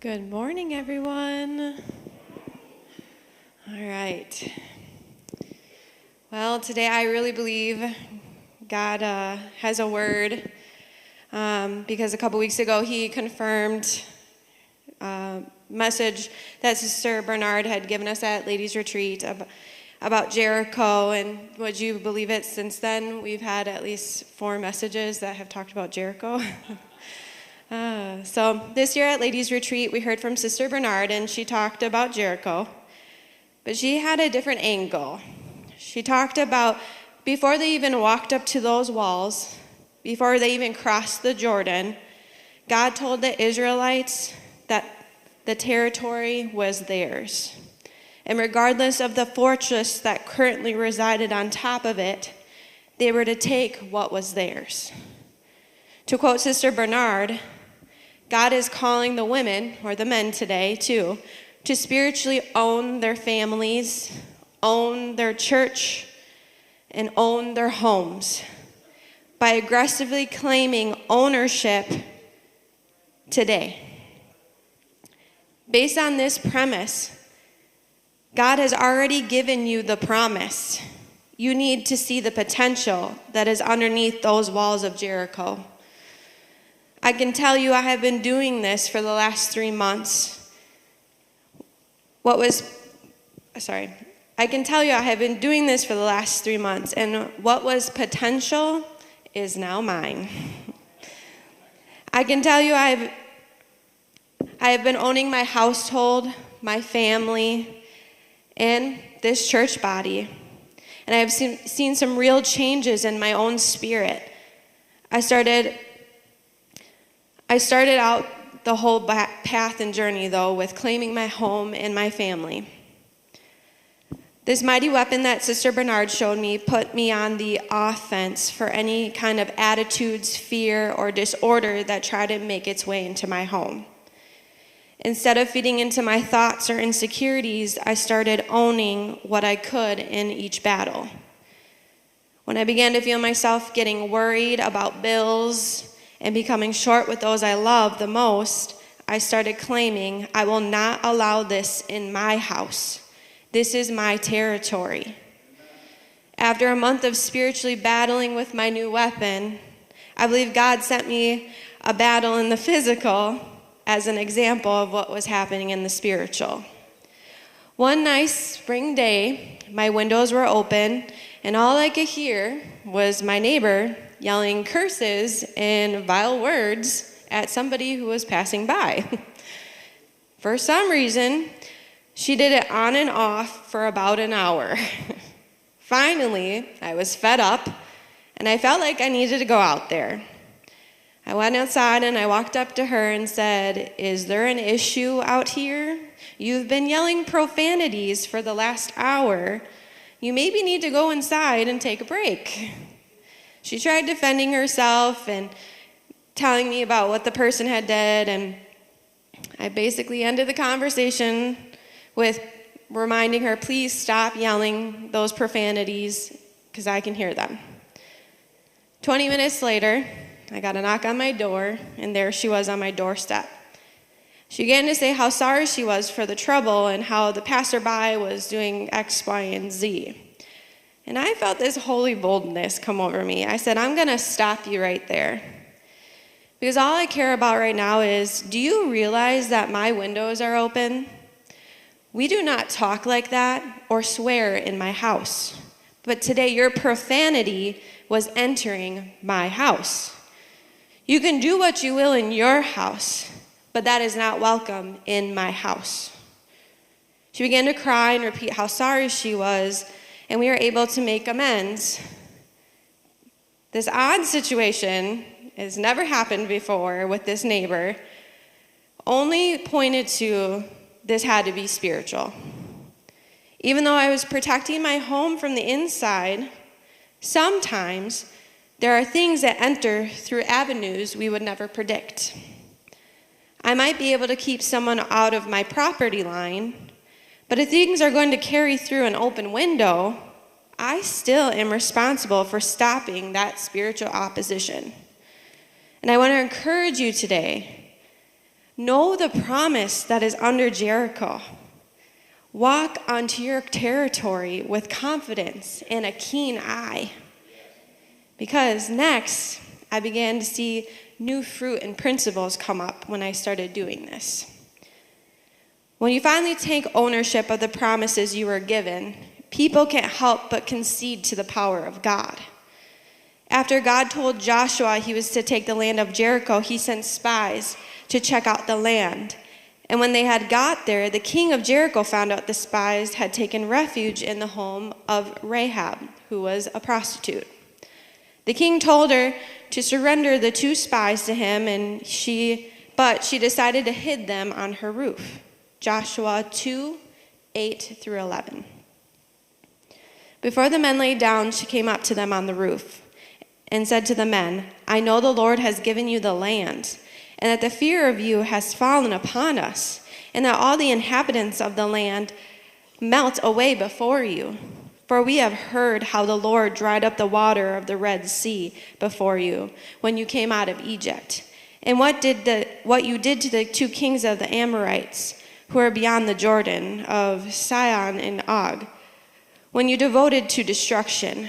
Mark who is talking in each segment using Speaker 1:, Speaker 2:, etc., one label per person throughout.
Speaker 1: Good morning, everyone. All right. Well, today I really believe God has a word because a couple weeks ago he confirmed a message that Sister Bernard had given us at Ladies Retreat about Jericho. And would you believe it, since then we've had at least 4 messages that have talked about Jericho. So this year at Ladies Retreat, we heard from Sister Bernard, and she talked about Jericho, but she had a different angle. She talked about before they even walked up to those walls, before they even crossed the Jordan, God told the Israelites that the territory was theirs. And regardless of the fortress that currently resided on top of it, they were to take what was theirs. To quote Sister Bernard, God is calling the women, or the men today too, to spiritually own their families, own their church, and own their homes by aggressively claiming ownership today. Based on this premise, God has already given you the promise. You need to see the potential that is underneath those walls of Jericho. I can tell you I have been doing this for the last 3 months. I can tell you I have been doing this for the last 3 months, and what was potential is now mine. I can tell you I have been owning my household, my family, and this church body. And I have seen some real changes in my own spirit. I started out the whole path and journey, though, with claiming my home and my family. This mighty weapon that Sister Bernard showed me put me on the offense for any kind of attitudes, fear, or disorder that tried to make its way into my home. Instead of feeding into my thoughts or insecurities, I started owning what I could in each battle. When I began to feel myself getting worried about bills and becoming short with those I love the most, I started claiming, I will not allow this in my house. This is my territory. After a month of spiritually battling with my new weapon, I believe God sent me a battle in the physical as an example of what was happening in the spiritual. One nice spring day, my windows were open, and all I could hear was my neighbor yelling curses and vile words at somebody who was passing by. For some reason, she did it on and off for about an hour. Finally, I was fed up, and I felt like I needed to go out there. I went outside and I walked up to her and said, "Is there an issue out here? You've been yelling profanities for the last hour. You maybe need to go inside and take a break." She tried defending herself and telling me about what the person had did, and I basically ended the conversation with reminding her, please stop yelling those profanities because I can hear them. 20 minutes later, I got a knock on my door, and there she was on my doorstep. She began to say how sorry she was for the trouble and how the passerby was doing X, Y, and Z. And I felt this holy boldness come over me. I said, I'm going to stop you right there. Because all I care about right now is, do you realize that my windows are open? We do not talk like that or swear in my house. But today your profanity was entering my house. You can do what you will in your house, but that is not welcome in my house. She began to cry and repeat how sorry she was, and we were able to make amends. This odd situation has never happened before with this neighbor, only pointed to this had to be spiritual. Even though I was protecting my home from the inside, sometimes there are things that enter through avenues we would never predict. I might be able to keep someone out of my property line, but if things are going to carry through an open window, I still am responsible for stopping that spiritual opposition. And I want to encourage you today, Know the promise that is under Jericho. Walk onto your territory with confidence and a keen eye. Because next, I began to see new fruit and principles come up when I started doing this. When you finally take ownership of the promises you were given, people can't help but concede to the power of God. After God told Joshua he was to take the land of Jericho, he sent spies to check out the land. And when they had got there, the king of Jericho found out the spies had taken refuge in the home of Rahab, who was a prostitute. The king told her to surrender the 2 spies to him, but she decided to hide them on her roof. Joshua 2:8-11. Before the men lay down, she came up to them on the roof and said to the men, "I know the Lord has given you the land, and that the fear of you has fallen upon us, and that all the inhabitants of the land melt away before you. For we have heard how the Lord dried up the water of the Red Sea before you when you came out of Egypt, and what you did to the 2 kings of the Amorites who are beyond the Jordan, of Sihon and Og, when you devoted to destruction.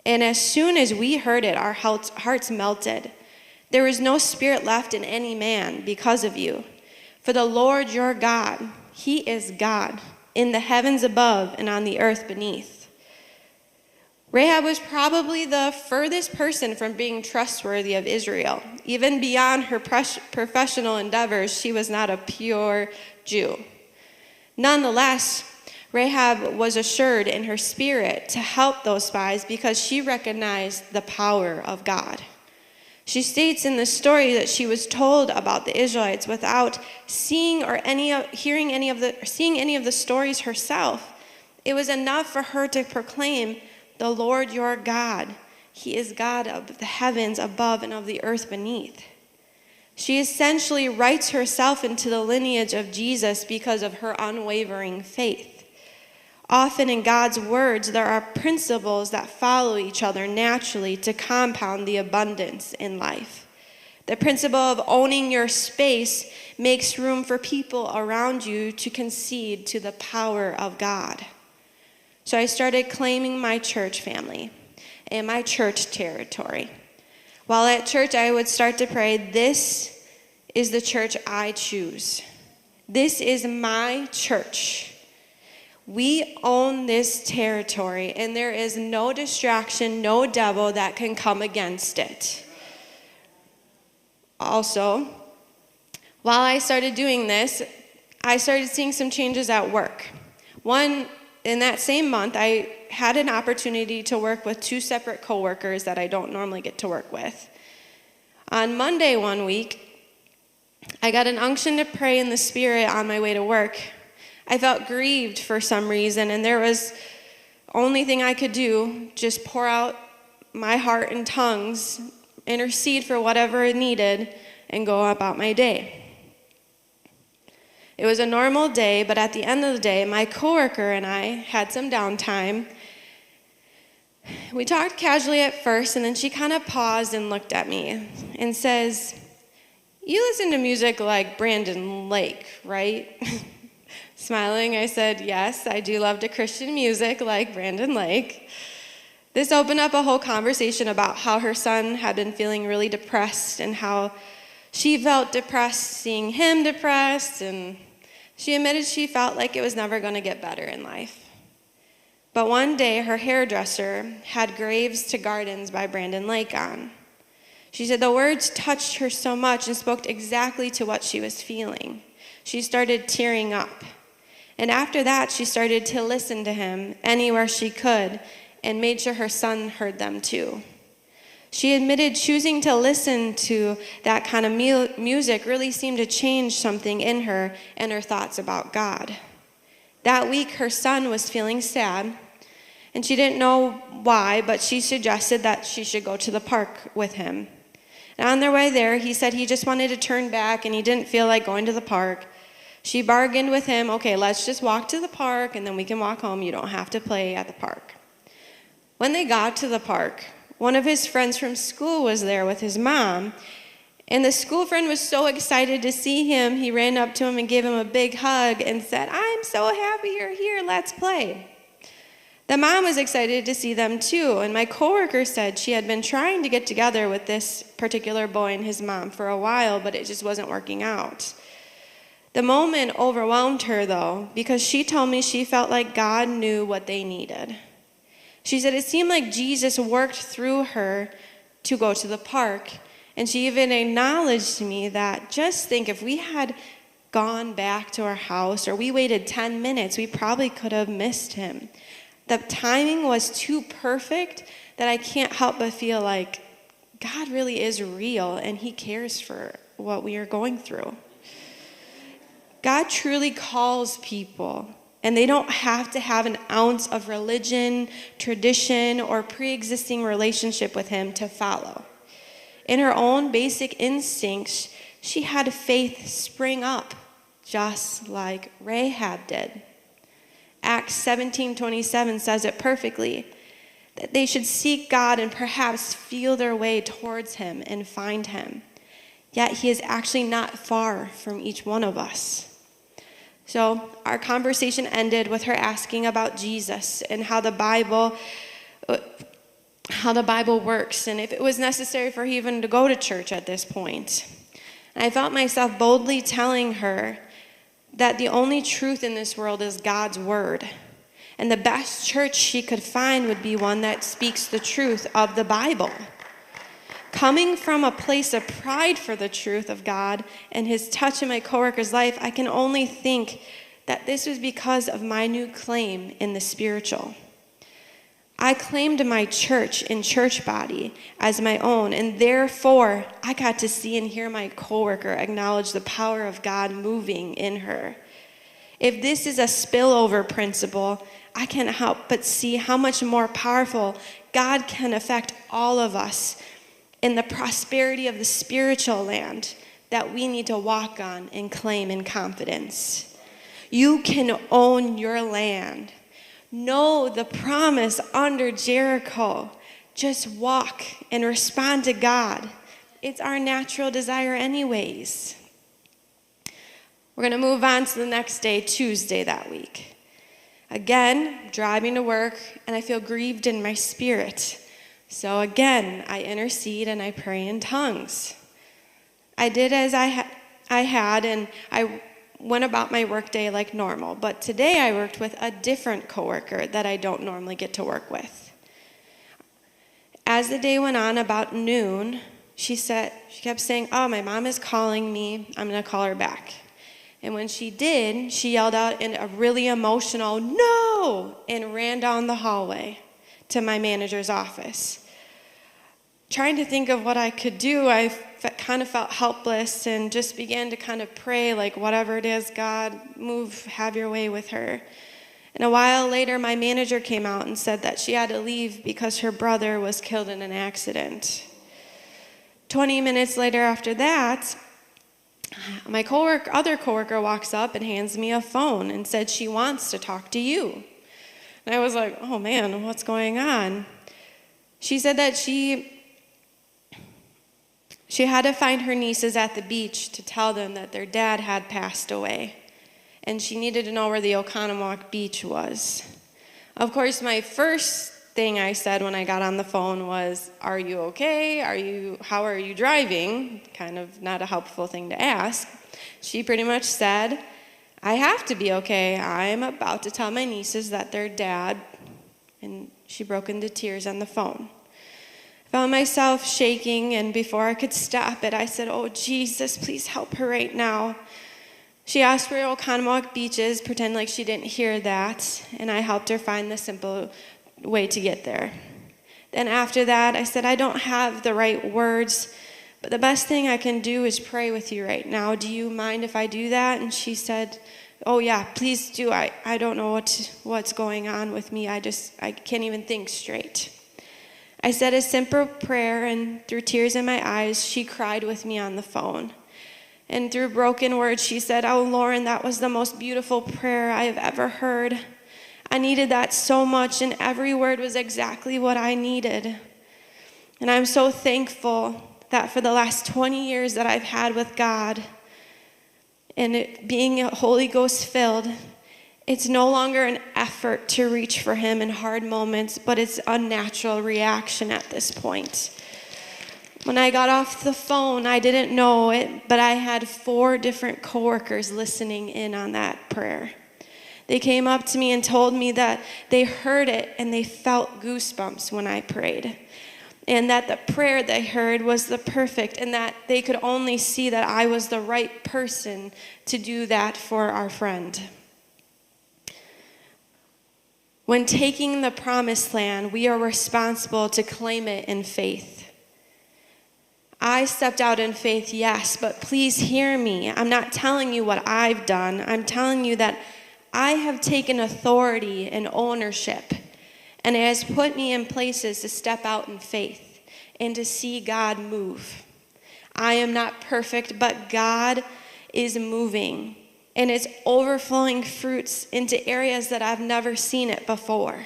Speaker 1: And as soon as we heard it, our hearts melted. There is no spirit left in any man because of you. For the Lord your God, he is God, in the heavens above and on the earth beneath." Rahab was probably the furthest person from being trustworthy of Israel. Even beyond her professional endeavors, she was not a pure Jew. Nonetheless, Rahab was assured in her spirit to help those spies because she recognized the power of God. She states in the story that she was told about the Israelites without seeing any of the stories herself. It was enough for her to proclaim, "The Lord your God, he is God of the heavens above and of the earth beneath." She essentially writes herself into the lineage of Jesus because of her unwavering faith. Often in God's words, there are principles that follow each other naturally to compound the abundance in life. The principle of owning your space makes room for people around you to concede to the power of God. So I started claiming my church family and my church territory. While at church, I would start to pray, "This is the church I choose. This is my church. We own this territory, and there is no distraction, no devil that can come against it." Also, while I started doing this, I started seeing some changes at work. In that same month, I had an opportunity to work with 2 separate coworkers that I don't normally get to work with. On Monday one week, I got an unction to pray in the Spirit on my way to work. I felt grieved for some reason, and there was only thing I could do, just pour out my heart in tongues, intercede for whatever it needed, and go about my day. It was a normal day, but at the end of the day, my coworker and I had some downtime. We talked casually at first, and then she kind of paused and looked at me and says, "You listen to music like Brandon Lake, right?" Smiling, I said, "Yes, I do love the Christian music like Brandon Lake." This opened up a whole conversation about how her son had been feeling really depressed and how she felt depressed seeing him depressed, and she admitted she felt like it was never going to get better in life. But one day, her hairdresser had Graves to Gardens by Brandon Lake on. She said the words touched her so much and spoke exactly to what she was feeling. She started tearing up. And after that, she started to listen to him anywhere she could and made sure her son heard them too. She admitted choosing to listen to that kind of music really seemed to change something in her and her thoughts about God. That week, her son was feeling sad, and she didn't know why, but she suggested that she should go to the park with him. And on their way there, he said he just wanted to turn back and he didn't feel like going to the park. She bargained with him, "Okay, let's just walk to the park and then we can walk home. You don't have to play at the park." When they got to the park, one of his friends from school was there with his mom, And the school friend was so excited to see him, he ran up to him and gave him a big hug and said, "I'm so happy you're here, let's play." The mom was excited to see them too, and my coworker said she had been trying to get together with this particular boy and his mom for a while, but it just wasn't working out. The moment overwhelmed her though, because she told me she felt like God knew what they needed. She said it seemed like Jesus worked through her to go to the park, and she even acknowledged to me that just think if we had gone back to our house or we waited 10 minutes, we probably could have missed him. The timing was too perfect that I can't help but feel like God really is real and he cares for what we are going through. God truly calls people, and they don't have to have an ounce of religion, tradition, or pre-existing relationship with him to follow. In her own basic instincts, she had faith spring up, just like Rahab did. Acts 17:27 says it perfectly, that they should seek God and perhaps feel their way towards him and find him. Yet he is actually not far from each one of us. So our conversation ended with her asking about Jesus and how the Bible works, and if it was necessary for her even to go to church at this point. And I felt myself boldly telling her that the only truth in this world is God's word. And the best church she could find would be one that speaks the truth of the Bible. Coming from a place of pride for the truth of God and his touch in my coworker's life, I can only think that this was because of my new claim in the spiritual. I claimed my church and church body as my own, and therefore I got to see and hear my coworker acknowledge the power of God moving in her. If this is a spillover principle, I can't help but see how much more powerful God can affect all of us in the prosperity of the spiritual land that we need to walk on and claim in confidence. You can own your land. Know the promise under Jericho. Just walk and respond to God. It's our natural desire anyways. We're going to move on to the next day, Tuesday that week. Again, driving to work, and I feel grieved in my spirit. So again, I intercede and I pray in tongues. I did as I had, and I went about my workday like normal. But today I worked with a different coworker that I don't normally get to work with. As the day went on, about noon, she kept saying, "Oh, my mom is calling me. I'm going to call her back." And when she did, she yelled out in a really emotional, "No!" and ran down the hallway to my manager's office. Trying to think of what I could do, I kind of felt helpless and just began to kind of pray, like, whatever it is, God, move, have your way with her. And a while later, my manager came out and said that she had to leave because her brother was killed in an accident. 20 minutes later after that, my other coworker walks up and hands me a phone and said she wants to talk to you. And I was like, oh man, what's going on? She said that she had to find her nieces at the beach to tell them that their dad had passed away. And she needed to know where the Oconomowoc Beach was. Of course, my first thing I said when I got on the phone was, "Are you okay? How are you driving?" Kind of not a helpful thing to ask. She pretty much said, "I have to be okay. I'm about to tell my nieces that their dad," and she broke into tears on the phone. I found myself shaking, and before I could stop it, I said, "Oh, Jesus, please help her right now." She asked where Oconomowoc Beach is, pretend like she didn't hear that, and I helped her find the simple way to get there. Then after that, I said, "I don't have the right words, but the best thing I can do is pray with you right now. Do you mind if I do that?" And she said, "Oh yeah, please do. I don't know what's going on with me. I can't even think straight." I said a simple prayer, and through tears in my eyes, she cried with me on the phone. And through broken words, she said, "Oh, Lauren, that was the most beautiful prayer I have ever heard. I needed that so much, and every word was exactly what I needed. And I'm so thankful that for the last 20 years that I've had with God, and it being Holy Ghost filled, it's no longer an effort to reach for him in hard moments, but it's a natural reaction at this point. When I got off the phone, I didn't know it, but I had 4 different coworkers listening in on that prayer. They came up to me and told me that they heard it and they felt goosebumps when I prayed. And that the prayer they heard was the perfect, and that they could only see that I was the right person to do that for our friend. When taking the promised land, we are responsible to claim it in faith. I stepped out in faith, yes, but please hear me. I'm not telling you what I've done. I'm telling you that I have taken authority and ownership, and it has put me in places to step out in faith and to see God move. I am not perfect, but God is moving, and it's overflowing fruits into areas that I've never seen it before.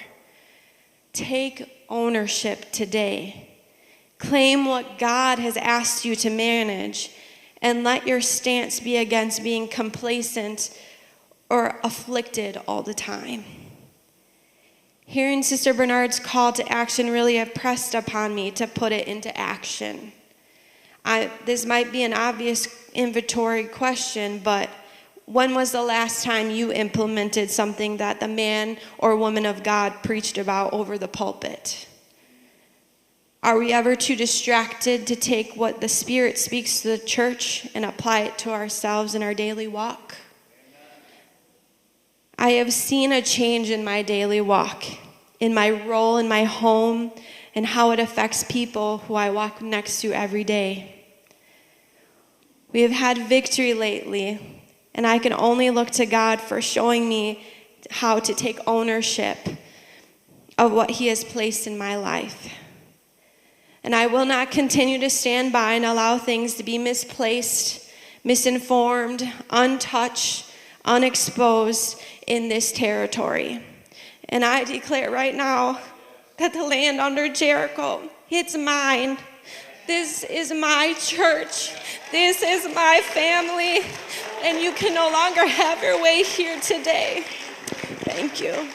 Speaker 1: Take ownership today. Claim what God has asked you to manage, and let your stance be against being complacent or afflicted all the time. Hearing Sister Bernard's call to action really impressed upon me to put it into action. This might be an obvious inventory question, but when was the last time you implemented something that the man or woman of God preached about over the pulpit? Are we ever too distracted to take what the Spirit speaks to the church and apply it to ourselves in our daily walk? I have seen a change in my daily walk, in my role in my home, and how it affects people who I walk next to every day. We have had victory lately, and I can only look to God for showing me how to take ownership of what He has placed in my life. And I will not continue to stand by and allow things to be misplaced, misinformed, untouched, unexposed in this territory. And I declare right now that the land under Jericho, it's mine. This is my church. This is my family. And you can no longer have your way here today. Thank you.